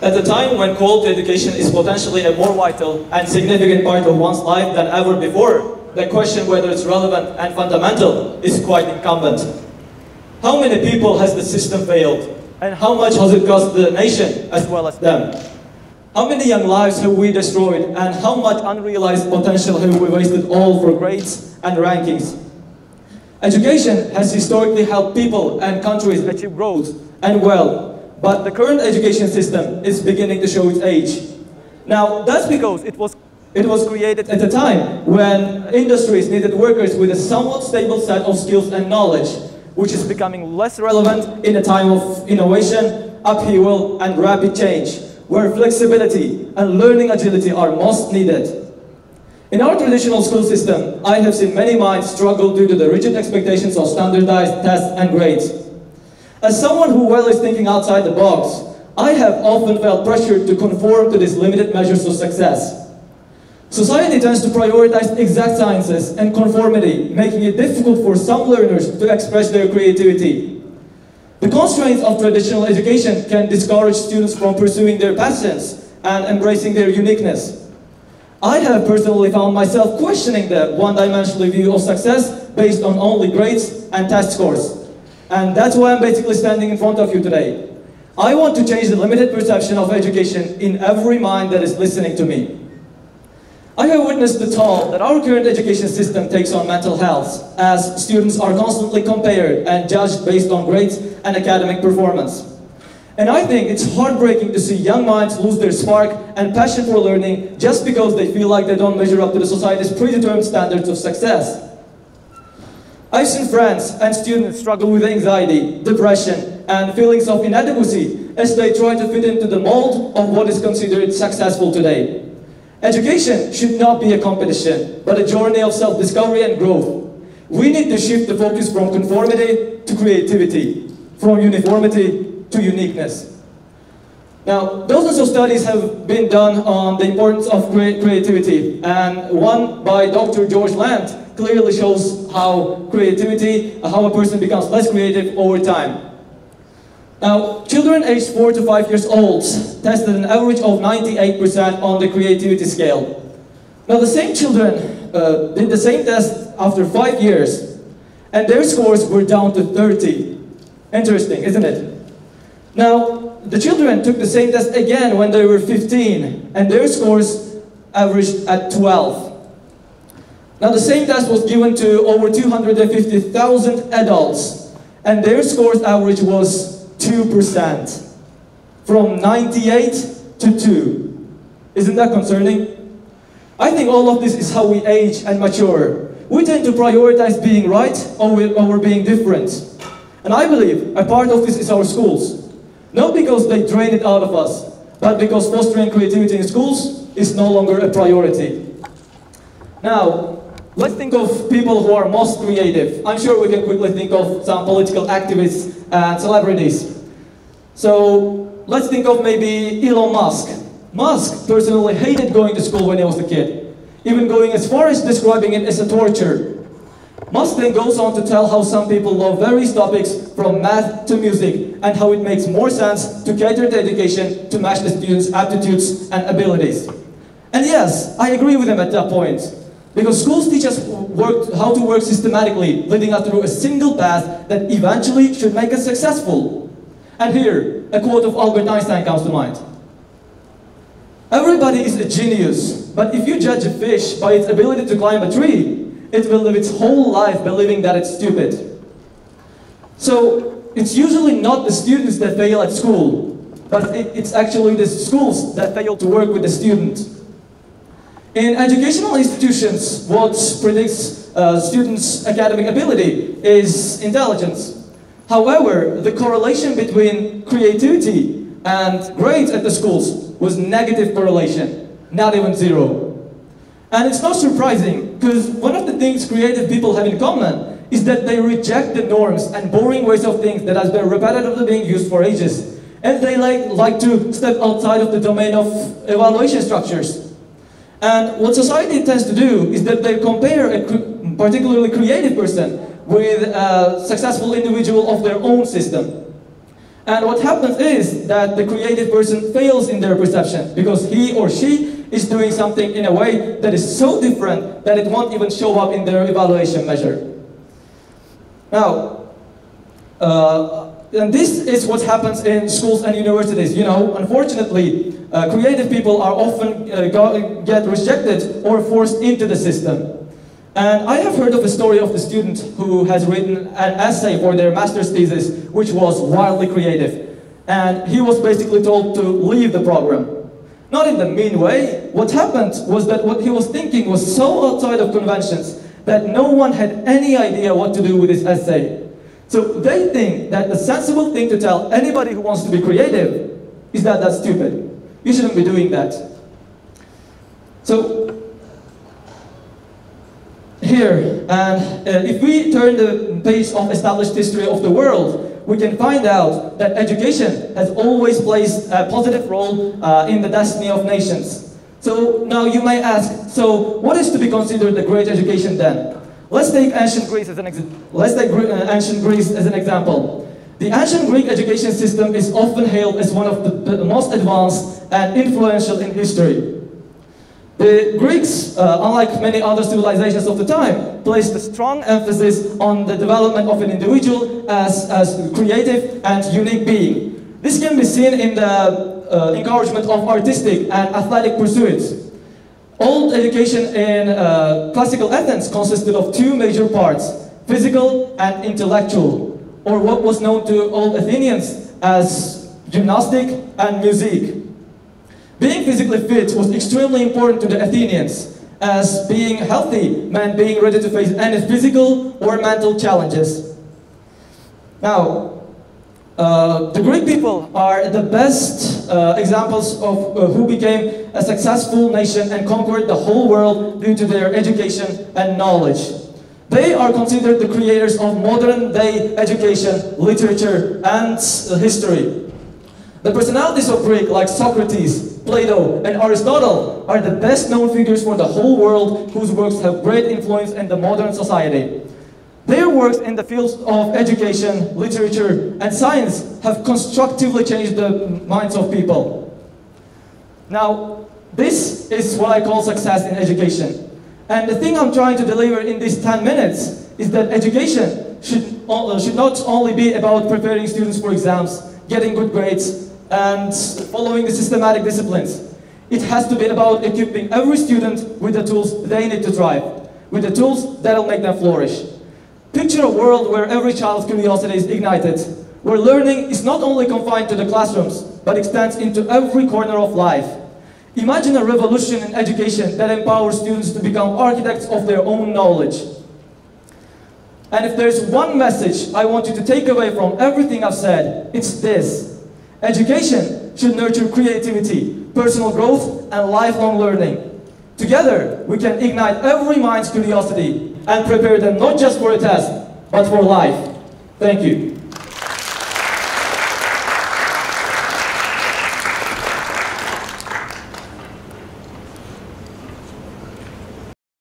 At a time when quality education is potentially a more vital and significant part of one's life than ever before, the question whether it's relevant and fundamental is quite incumbent. How many people has the system failed? And how much has it cost the nation as well as them? How many young lives have we destroyed, and how much unrealized potential have we wasted all for grades and rankings? Education has historically helped people and countries achieve growth and wealth, but the current education system is beginning to show its age. Now, that's because it was created at a time when industries needed workers with a somewhat stable set of skills and knowledge, which is becoming less relevant in a time of innovation, upheaval, and rapid change, where flexibility and learning agility are most needed. In our traditional school system, I have seen many minds struggle due to the rigid expectations of standardized tests and grades. As someone who is thinking outside the box, I have often felt pressured to conform to these limited measures of success. Society tends to prioritize exact sciences and conformity, making it difficult for some learners to express their creativity. The constraints of traditional education can discourage students from pursuing their passions and embracing their uniqueness. I have personally found myself questioning the one-dimensional view of success based on only grades and test scores. And that's why I'm basically standing in front of you today. I want to change the limited perception of education in every mind that is listening to me. I have witnessed the toll that our current education system takes on mental health, as students are constantly compared and judged based on grades and academic performance. And I think it's heartbreaking to see young minds lose their spark and passion for learning just because they feel like they don't measure up to the society's predetermined standards of success. I've seen friends and students struggle with anxiety, depression, and feelings of inadequacy as they try to fit into the mold of what is considered successful today. Education should not be a competition, but a journey of self-discovery and growth. We need to shift the focus from conformity to creativity, from uniformity to uniqueness. Now, dozens of studies have been done on the importance of creativity, and one by Dr. George Land clearly shows how a person becomes less creative over time. Now, children aged 4 to 5 years old tested an average of 98% on the creativity scale. Now, the same children did the same test after 5 years, and their scores were down to 30. Interesting, isn't it? Now, the children took the same test again when they were 15, and their scores averaged at 12. Now, the same test was given to over 250,000 adults, and their scores average was 2%, from 98 to 2. Isn't that concerning? I think all of this is how we age and mature. We tend to prioritize being right over being different. And I believe a part of this is our schools. Not because they drain it out of us, but because fostering creativity in schools is no longer a priority. Now, let's think of people who are most creative. I'm sure we can quickly think of some political activists and celebrities. So, let's think of maybe Elon Musk. Musk personally hated going to school when he was a kid, even going as far as describing it as a torture. Musk then goes on to tell how some people love various topics from math to music, and how it makes more sense to cater to education to match the students' aptitudes and abilities. And yes, I agree with him at that point, because schools teach us how to work systematically, leading us through a single path that eventually should make us successful. And here, a quote of Albert Einstein comes to mind. Everybody is a genius, but if you judge a fish by its ability to climb a tree, it will live its whole life believing that it's stupid. So, it's usually not the students that fail at school, but it's actually the schools that fail to work with the student. In educational institutions, what predicts students' academic ability is intelligence. However, the correlation between creativity and grades at the schools was negative correlation, not even zero. And it's not surprising, because one of the things creative people have in common is that they reject the norms and boring ways of things that has been repetitively being used for ages. And they like to step outside of the domain of evaluation structures. And what society tends to do is that they compare a particularly creative person with a successful individual of their own system. And what happens is that the creative person fails in their perception because he or she is doing something in a way that is so different that it won't even show up in their evaluation measure. Now, and this is what happens in schools and universities. You know, unfortunately, creative people are often get rejected or forced into the system. And I have heard of a story of a student who has written an essay for their master's thesis, which was wildly creative. And he was basically told to leave the program. Not in the mean way. What happened was that what he was thinking was so outside of conventions that no one had any idea what to do with his essay. So they think that the sensible thing to tell anybody who wants to be creative is that that's stupid. You shouldn't be doing that. So here, and if we turn the page of established history of the world, we can find out that education has always played a positive role in the destiny of nations. So now you may ask, so what is to be considered the great education then? Let's take ancient Greece as an example. The ancient Greek education system is often hailed as one of the most advanced and influential in history. The Greeks, unlike many other civilizations of the time, placed a strong emphasis on the development of an individual as a creative and unique being. This can be seen in the encouragement of artistic and athletic pursuits. Old education in classical Athens consisted of two major parts, physical and intellectual, or what was known to old Athenians as gymnastic and music. Being physically fit was extremely important to the Athenians, as being healthy meant being ready to face any physical or mental challenges. Now, the Greek people are the best examples of who became a successful nation and conquered the whole world due to their education and knowledge. They are considered the creators of modern-day education, literature, and history. The personalities of Greek, like Socrates, Plato, and Aristotle, are the best-known figures for the whole world whose works have great influence in the modern society. Their works in the fields of education, literature, and science have constructively changed the minds of people. Now, this is what I call success in education. And the thing I'm trying to deliver in these 10 minutes is that education should not only be about preparing students for exams, getting good grades, and following the systematic disciplines. It has to be about equipping every student with the tools they need to thrive, with the tools that'll make them flourish. Picture a world where every child's curiosity is ignited, where learning is not only confined to the classrooms, but extends into every corner of life. Imagine a revolution in education that empowers students to become architects of their own knowledge. And if there's one message I want you to take away from everything I've said, it's this. Education should nurture creativity, personal growth, and lifelong learning. Together, we can ignite every mind's curiosity and prepare them not just for a test, but for life. Thank you.